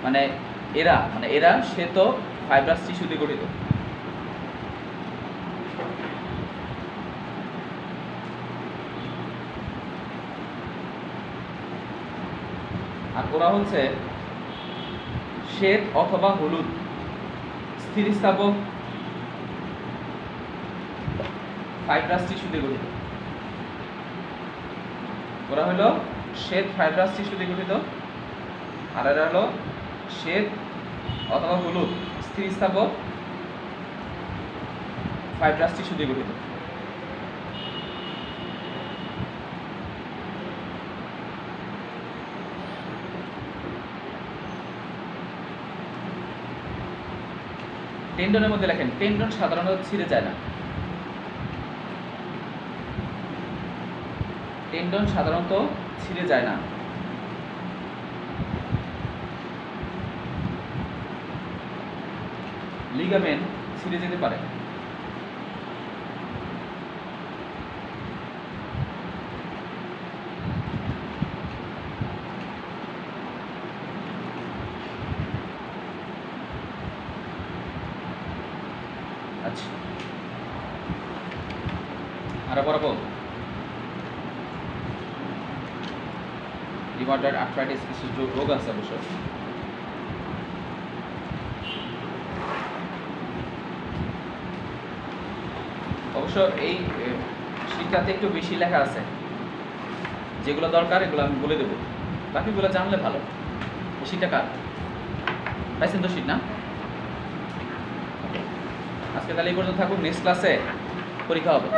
মানে এরা শ্বেত ফাইব্রাস টিস্যু দিয়ে গঠিত। আর ওরা হচ্ছে শ্বেত অথবা হলুদ স্থিতিস্থাপক ফাইব্রাস টিস্যু দিয়ে গঠিত। ওরা হলো শ্বেত ফাইব্রাস টিস্যু দিয়ে গঠিত, আর এরা হলো শ্বেত অথবা হলুদ স্থিতিস্থাপক ফাইব্রাস টিস্যু দিয়ে গঠিত। টেন্ডনের মধ্যে লেখেন, টেন্ডন সাধারণত ছিঁড়ে যায় না। টেন্ডন সাধারণত ছিঁড়ে যায় না। লিগামেন্ট ছিঁড়ে যেতে পারে। আচ্ছা, আরো বরাবর রিমাটয়েড আর্থ্রাইটিস কিছু রোগ আছে অবশ্য। অবশ্য এই শীটটাতে একটু বেশি লেখা আছে, যেগুলো দরকার এগুলো আমি বলে দেবো, বাকিগুলো জানলে ভালো। এই শীটটা কার পাইছেন তো শীট না? আজকে তাহলে এই পর্যন্ত থাকুক, নেক্সট ক্লাসে পরীক্ষা হবে।